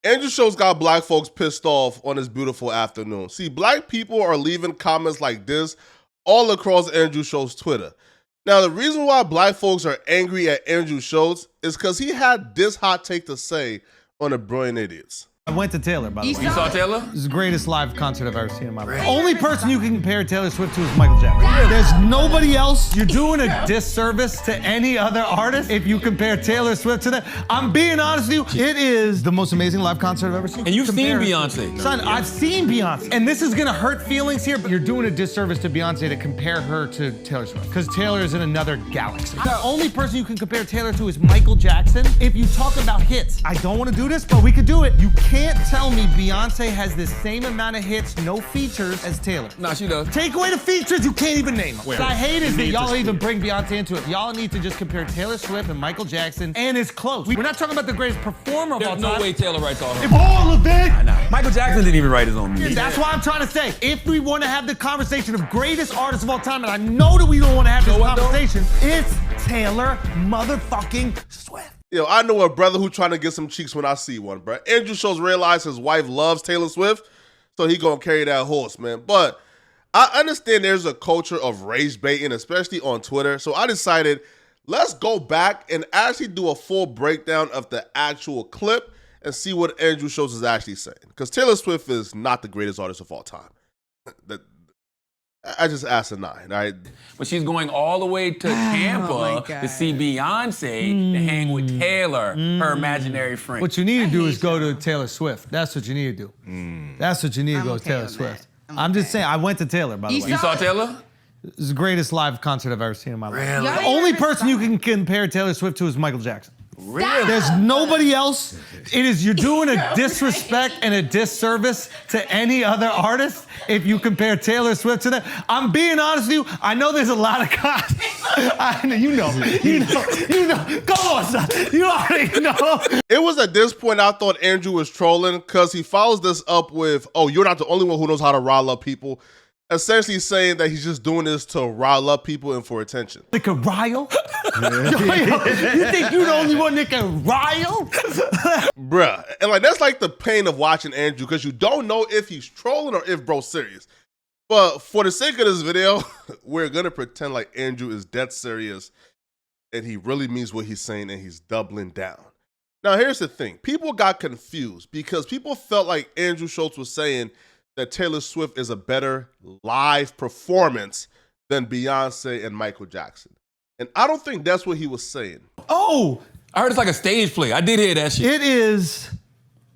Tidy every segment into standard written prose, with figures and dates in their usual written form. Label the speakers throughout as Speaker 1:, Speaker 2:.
Speaker 1: Andrew Schulz got black folks pissed off on this beautiful afternoon. See, black people are leaving comments like this all across Andrew Schulz's Twitter. Now, the reason why black folks are angry at Andrew Schulz is because he had this hot take to say on the Brilliant Idiots.
Speaker 2: I went to Taylor, by the way.
Speaker 3: You saw Taylor?
Speaker 2: This is the greatest live concert I've ever seen in my life. Only person you can compare Taylor Swift to is Michael Jackson. There's nobody else. You're doing a disservice to any other artist if you compare Taylor Swift to them. I'm being honest with you, it is the most amazing live concert I've ever seen.
Speaker 3: And you've seen Beyonce.
Speaker 2: Son, I've seen Beyonce. And this is gonna hurt feelings here, but you're doing a disservice to Beyonce to compare her to Taylor Swift. Because Taylor is in another galaxy. The only person you can compare Taylor to is Michael Jackson. If you talk about hits, I don't wanna do this, but we could do it. You can't tell me Beyonce has the same amount of hits, no features, as Taylor.
Speaker 3: Nah, she does.
Speaker 2: Take away the features, you can't even name them.
Speaker 4: Wait,
Speaker 2: What I hate is that y'all even bring Beyonce into it. Y'all need to just compare Taylor Swift and Michael Jackson, and it's close. We're not talking about the greatest performer of all
Speaker 3: There's
Speaker 2: time.
Speaker 3: no way Taylor writes all her.
Speaker 2: If all of it.
Speaker 3: I know. Michael Jackson didn't even write his own music.
Speaker 2: That's why I'm trying to say, if we want to have the conversation of greatest artists of all time, and I know that we don't want to have this conversation, it's Taylor motherfucking Swift.
Speaker 1: Yo, I know a brother who trying to get some cheeks when I see one, bro. Andrew Schulz realized his wife loves Taylor Swift, so he gonna carry that horse, man. But I understand there's a culture of rage baiting, especially on Twitter. So I decided, let's go back and actually do a full breakdown of the actual clip and see what Andrew Schulz is actually saying. Because Taylor Swift is not the greatest artist of all time. I just asked a nine, right?
Speaker 3: But she's going all the way to Tampa to see Beyonce to hang with Taylor, her imaginary friend.
Speaker 2: What you need to do is go to Taylor Swift. That's what you need to do. That's what you need to go to Taylor Swift. I'm just saying, I went to Taylor, by the way.
Speaker 3: You saw Taylor?
Speaker 2: This is the greatest live concert I've ever seen in my life.
Speaker 3: Really?
Speaker 2: The only person you can compare Taylor Swift to is Michael Jackson.
Speaker 3: Really?
Speaker 2: There's nobody else. You're doing a disrespect and a disservice to any other artist if you compare Taylor Swift to them. I'm being honest with you. I know there's a lot of guys. You know. Come on, son. You already know.
Speaker 1: It was at this point I thought Andrew was trolling because he follows this up with, oh, you're not the only one who knows how to rile up people. Essentially saying that he's just doing this to rile up people and for attention.
Speaker 2: Like a rile? You think you're the only one that can rile?
Speaker 1: Bruh. And like that's like the pain of watching Andrew because you don't know if he's trolling or if bro's serious. But for the sake of this video, we're gonna pretend like Andrew is dead serious and he really means what he's saying and he's doubling down. Now here's the thing. People got confused because people felt like Andrew Schulz was saying that Taylor Swift is a better live performance than Beyonce and Michael Jackson. And I don't think that's what he was saying.
Speaker 2: Oh!
Speaker 3: I heard it's like a stage play. I did hear that shit.
Speaker 2: It is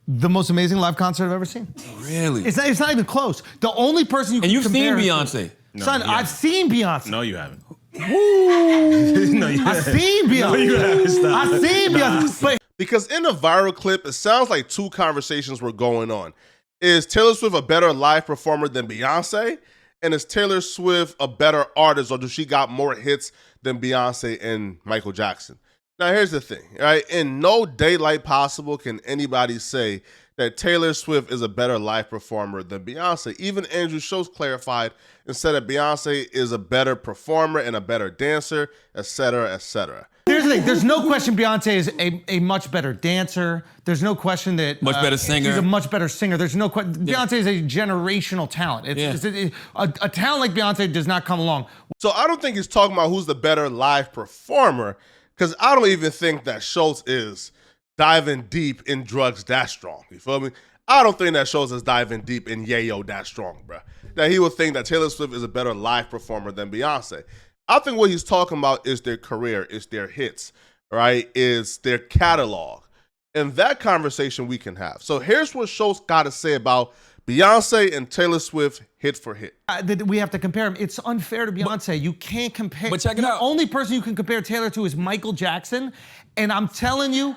Speaker 2: the most amazing live concert I've ever seen.
Speaker 3: Really?
Speaker 2: It's not even close. The only person you can compare.
Speaker 3: And you've seen Beyonce.
Speaker 4: No,
Speaker 2: Son, I've seen Beyonce.
Speaker 4: No, you haven't.
Speaker 2: Woo!
Speaker 4: No, you
Speaker 2: I've
Speaker 4: haven't.
Speaker 2: seen Beyonce.
Speaker 4: No, you haven't. Stop.
Speaker 2: I've seen Beyonce. But
Speaker 1: Because in the viral clip, it sounds like two conversations were going on. Is Taylor Swift a better live performer than Beyonce? And is Taylor Swift a better artist, or does she got more hits than Beyonce and Michael Jackson? Now, here's the thing, right? In no daylight possible can anybody say that Taylor Swift is a better live performer than Beyonce. Even Andrew Schulz clarified and said that Beyonce is a better performer and a better dancer, et cetera, et cetera.
Speaker 2: here's the thing. There's no question Beyonce is a much better dancer. There's no question that
Speaker 3: Much better singer.
Speaker 2: She's a much better singer. There's no question. Beyonce is a generational talent. A talent like Beyonce does not come along.
Speaker 1: So I don't think he's talking about who's the better live performer, because I don't even think that Schulz is diving deep in drugs that strong. You feel me? I don't think that Schulz is diving deep in yayo that strong, bro. That he would think that Taylor Swift is a better live performer than Beyonce. I think what he's talking about is their career, is their hits, right? Is their catalog. And that conversation we can have. So here's what Schulz got to say about Beyonce and Taylor Swift hit for hit.
Speaker 2: We have to compare them. It's unfair to Beyonce. You can't compare.
Speaker 3: But check it out.
Speaker 2: The only person you can compare Taylor to is Michael Jackson. And I'm telling you,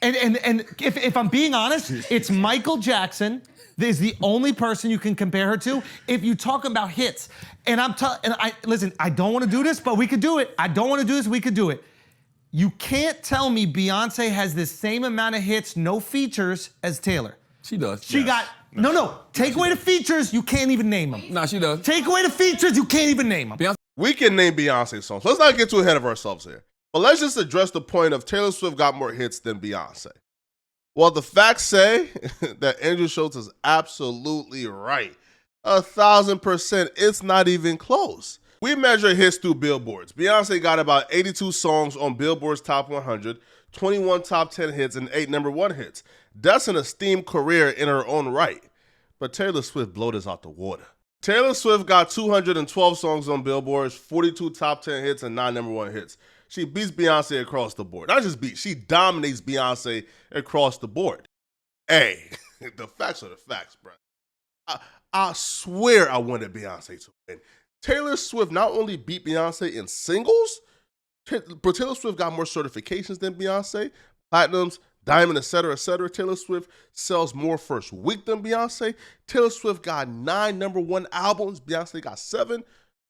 Speaker 2: and if I'm being honest, it's Michael Jackson is the only person you can compare her to if you talk about hits. And listen, I don't want to do this, but we could do it. I don't want to do this, we could do it. You can't tell me Beyonce has the same amount of hits, no features, as Taylor.
Speaker 3: She does.
Speaker 2: She got, no. Take away the features, you can't even name them.
Speaker 3: No, she does.
Speaker 2: Take away the features, you can't even name them.
Speaker 3: Beyonce.
Speaker 1: We can name Beyonce songs. Let's not get too ahead of ourselves here. But let's just address the point of Taylor Swift got more hits than Beyonce. Well, the facts say that Andrew Schulz is absolutely right. 1,000%. It's not even close. We measure hits through billboards. Beyonce got about 82 songs on Billboard's Top 100, 21 top 10 hits, and 8 #1 hits. That's an esteemed career in her own right. But Taylor Swift blew this out the water. Taylor Swift got 212 songs on Billboard's, 42 top 10 hits, and 9 #1 hits. She beats Beyonce across the board. Not just beats, she dominates Beyonce across the board. Hey, the facts are the facts, bro. I swear I wanted Beyonce to win. Taylor Swift not only beat Beyonce in singles, but Taylor Swift got more certifications than Beyonce, platinums, diamond, etc., etc. Taylor Swift sells more first week than Beyonce. Taylor Swift got 9 #1 albums. Beyonce got 7,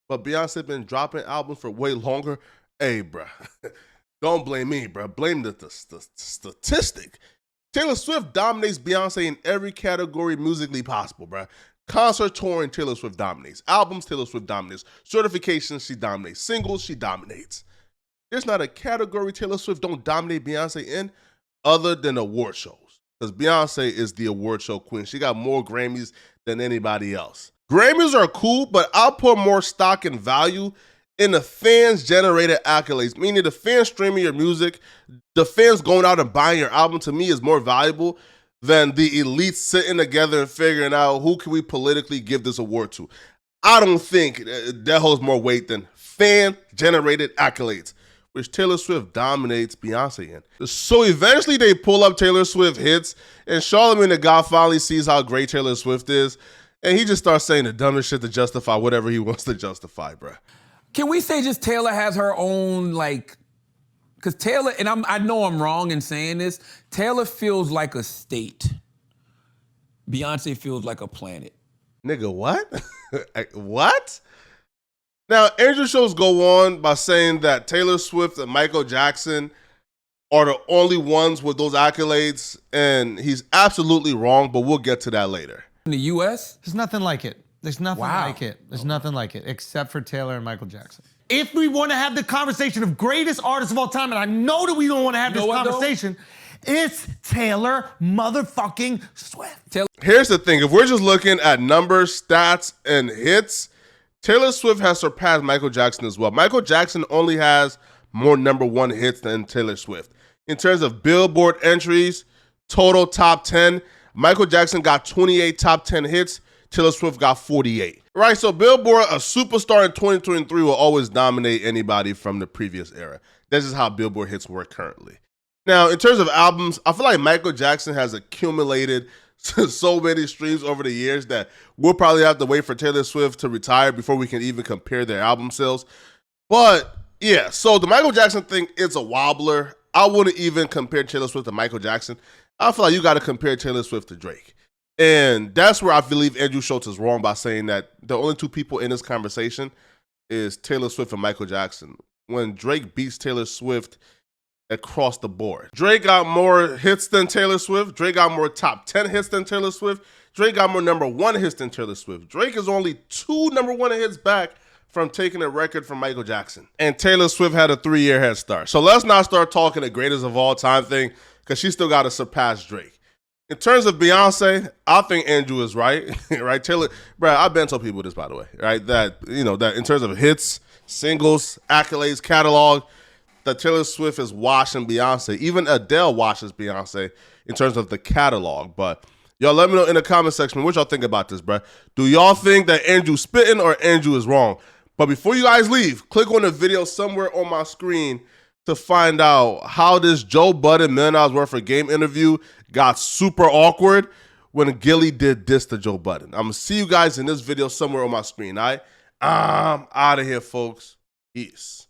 Speaker 1: but Beyonce been dropping albums for way longer. Hey, bro, don't blame me, bro. Blame the statistic. Taylor Swift dominates Beyonce in every category musically possible, bro. Concert touring, Taylor Swift dominates. Albums, Taylor Swift dominates. Certifications, she dominates. Singles, she dominates. There's not a category Taylor Swift don't dominate Beyonce in other than award shows. Because Beyonce is the award show queen. She got more Grammys than anybody else. Grammys are cool, but I'll put more stock and value in the fans-generated accolades, meaning the fans streaming your music, the fans going out and buying your album, to me, is more valuable than the elites sitting together and figuring out who can we politically give this award to. I don't think that holds more weight than fan-generated accolades, which Taylor Swift dominates Beyonce in. So eventually they pull up Taylor Swift hits, and Charlamagne the God finally sees how great Taylor Swift is, and he just starts saying the dumbest shit to justify whatever he wants to justify, bruh.
Speaker 3: Can we say just Taylor has her own, like, because Taylor, and I know I'm wrong in saying this, Taylor feels like a state. Beyonce feels like a planet.
Speaker 1: Nigga, what? What? Now, Andrew Schulz go on by saying that Taylor Swift and Michael Jackson are the only ones with those accolades, and he's absolutely wrong, but we'll get to that later.
Speaker 3: In the U.S.?
Speaker 2: There's nothing like it. There's nothing like it. There's nothing like it except for Taylor and Michael Jackson. If we want to have the conversation of greatest artists of all time, and I know that we don't want to have this conversation, it's Taylor motherfucking Swift.
Speaker 1: Here's the thing. If we're just looking at numbers, stats, and hits, Taylor Swift has surpassed Michael Jackson as well. Michael Jackson only has more #1 hits than Taylor Swift. In terms of Billboard entries, total top 10, Michael Jackson got 28 top 10 hits. Taylor Swift got 48. Right, so Billboard, a superstar in 2023 will always dominate anybody from the previous era. This is how Billboard hits work currently. Now, in terms of albums, I feel like Michael Jackson has accumulated so many streams over the years that we'll probably have to wait for Taylor Swift to retire before we can even compare their album sales. But yeah, so the Michael Jackson thing is a wobbler. I wouldn't even compare Taylor Swift to Michael Jackson. I feel like you got to compare Taylor Swift to Drake. And that's where I believe Andrew Schulz is wrong by saying that the only two people in this conversation is Taylor Swift and Michael Jackson, when Drake beats Taylor Swift across the board. Drake got more hits than Taylor Swift. Drake got more top 10 hits than Taylor Swift. Drake got more #1 hits than Taylor Swift. Drake is only 2 #1 hits back from taking a record from Michael Jackson. And Taylor Swift had a 3-year head start. So let's not start talking the greatest of all time thing, because she still got to surpass Drake. In terms of Beyonce, I think Andrew is right. Right, Taylor, bro, I've been told people this, by the way, right? That, you know, that in terms of hits, singles, accolades, catalog, that Taylor Swift is washing Beyonce. Even Adele washes Beyonce in terms of the catalog. But y'all let me know in the comment section what y'all think about this, bro. Do y'all think that Andrew's spitting or Andrew is wrong? But before you guys leave, click on the video somewhere on my screen to find out how this Joe Budden $1 million worth of game interview got super awkward when Gilly did this to Joe Budden. I'm going to see you guys in this video somewhere on my screen, all right? I'm out of here, folks. Peace.